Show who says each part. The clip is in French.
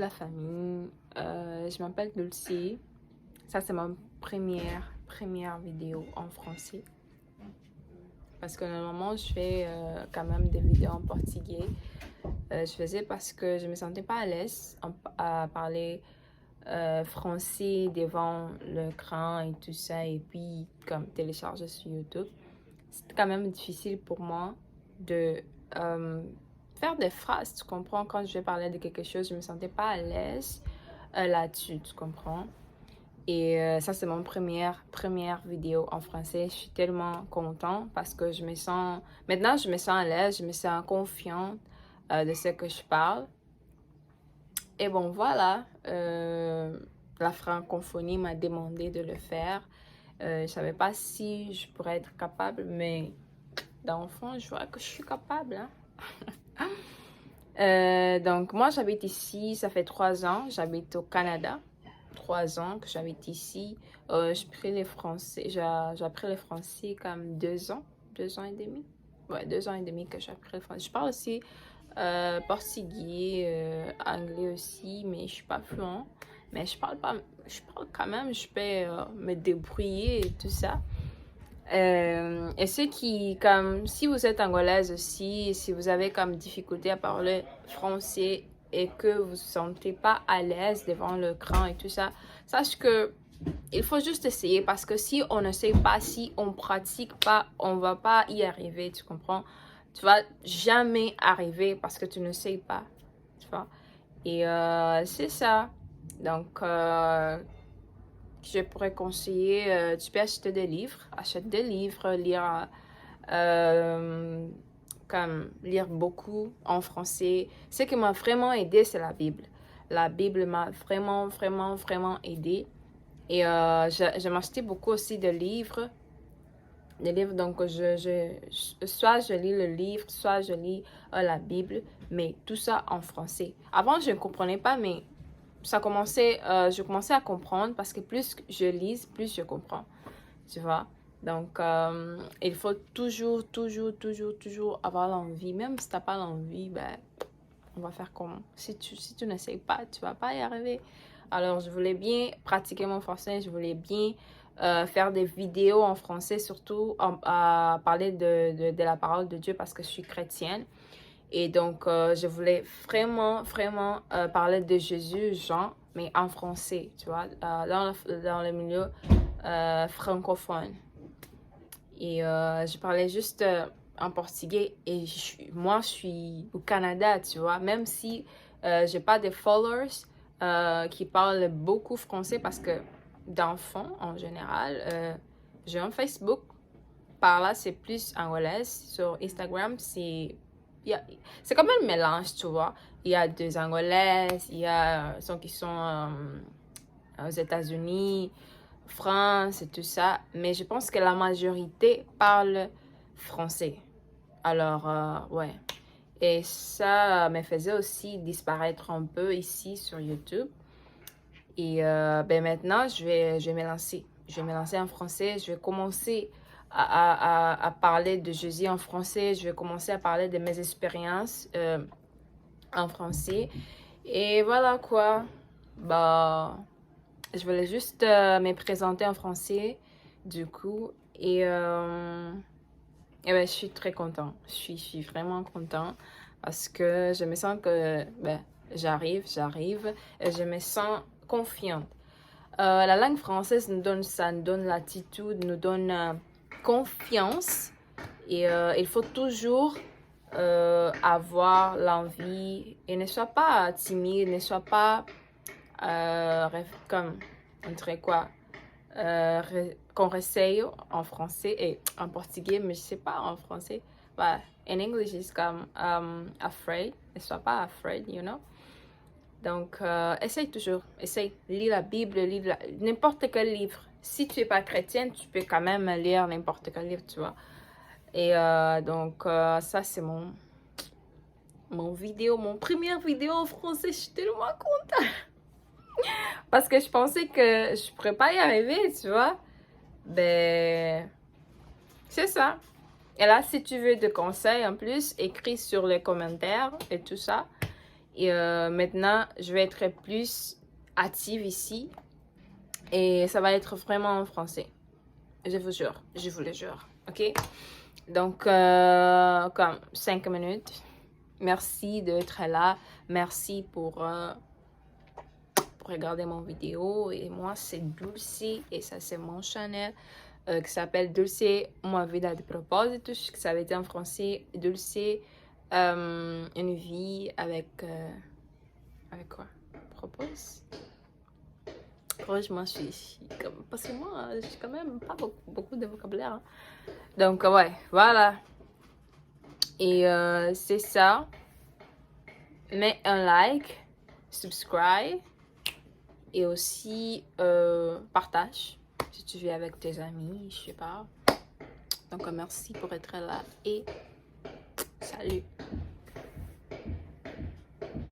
Speaker 1: la famille. Je m'appelle Dulcie. Ça, c'est ma première vidéo en français. Parce que normalement, je fais quand même des vidéos en portugais. Je faisais parce que je me sentais pas à l'aise à parler français devant l'écran et tout ça. Et puis, comme télécharger sur YouTube. C'était quand même difficile pour moi de faire des phrases, tu comprends? Quand je vais parler de quelque chose, je me sentais pas à l'aise là-dessus, tu comprends? Et ça, c'est mon première vidéo en français. Je suis tellement contente parce que je me sens... Maintenant, je me sens à l'aise, je me sens confiante de ce que je parle. Et bon, voilà. La francophonie m'a demandé de le faire. Je savais pas si je pourrais être capable, mais dans le fond, je vois que je suis capable. Donc, moi, j'habite ici, ça fait 3 ans. J'habite au Canada. 3 ans que j'habite ici. J'ai appris le français comme 2 ans. 2 ans et demi. Ouais, 2 ans et demi que j'ai appris le français. Je parle aussi portugais, anglais aussi, mais je suis pas fluent. Mais je parle quand même, je peux me débrouiller et tout ça. Et ceux qui, comme, si vous êtes angolaise aussi, si vous avez comme difficulté à parler français et que vous ne vous sentez pas à l'aise devant l'écran et tout ça, sache que il faut juste essayer parce que si on ne sait pas, si on pratique pas, on va pas y arriver, tu comprends? Tu vas jamais arriver parce que tu ne sais pas, tu vois? Et c'est ça. Donc, je pourrais conseiller, tu peux acheter des livres, achète des livres, lire beaucoup en français. Ce qui m'a vraiment aidé, c'est la Bible. La Bible m'a vraiment aidé. Et je m'achetais beaucoup aussi de livres. Des livres, donc soit je lis le livre, soit je lis la Bible, mais tout ça en français. Avant, je ne comprenais pas, mais je commençais à comprendre parce que plus je lis, plus je comprends, tu vois. Donc, il faut toujours avoir l'envie. Même si tu n'as pas l'envie, ben, on va faire comment? Si tu n'essayes pas, tu vas pas y arriver. Alors, je voulais bien pratiquer mon français, je voulais bien faire des vidéos en français, surtout à parler de la parole de Dieu parce que je suis chrétienne. Et donc, je voulais vraiment parler de Jésus, Jean, mais en français, tu vois, dans le milieu francophone. Et je parlais juste en portugais et moi, je suis au Canada, tu vois, même si j'ai pas de followers qui parlent beaucoup français parce que d'enfants, en général, j'ai un Facebook. Par là, c'est plus angolaise. Sur Instagram, c'est comme un mélange, tu vois. Il y a des angolaises, il y a ceux qui sont aux États-Unis, France et tout ça. Mais je pense que la majorité parle français. Alors, ouais. Et ça me faisait aussi disparaître un peu ici sur YouTube. Et ben maintenant, je vais me lancer. Je vais me lancer en français. Je vais commencer à parler de Jésus en français. Je vais commencer à parler de mes expériences en français. Et voilà quoi. Bah, je voulais juste me présenter en français, du coup. Et ben, je suis très contente. Je suis vraiment contente parce que je me sens que ben, j'arrive. Et je me sens confiante. La langue française nous donne l'attitude, nous donne confiance. Et il faut toujours avoir l'envie et ne sois pas timide, ne sois pas comme, on dirait quoi, con receio en français et en portugais, mais je sais pas en français. But in English, it's comme afraid. Ne sois pas afraid, you know. Donc, essaye toujours. Essaye. Lis la Bible, lis n'importe quel livre. Si tu n'es pas chrétienne, tu peux quand même lire n'importe quel livre, tu vois. Et donc, ça, c'est mon première vidéo en français. Je suis tellement contente. Parce que je pensais que je pourrais pas y arriver, tu vois. Ben, c'est ça. Et là, si tu veux des conseils en plus, écris sur les commentaires et tout ça. Et maintenant, je vais être plus active ici. Et ça va être vraiment en français. Je vous jure, je vous le jure. OK? Donc, comme 5 minutes. Merci d'être là. Merci pour regarder mon vidéo. Et moi, c'est Dulce. Et ça, c'est mon channel qui s'appelle Dulce Uma Vida de Propósitos. Que ça veut dire en français Dulce, une vie avec... avec quoi? Propose? Franchement, je suis comme... Parce que moi, je suis quand même pas beaucoup de vocabulaire. Hein. Donc, ouais, voilà. Et c'est ça. Mets un like, subscribe et aussi partage si tu vis avec tes amis, je sais pas. Donc, merci pour être là et salut.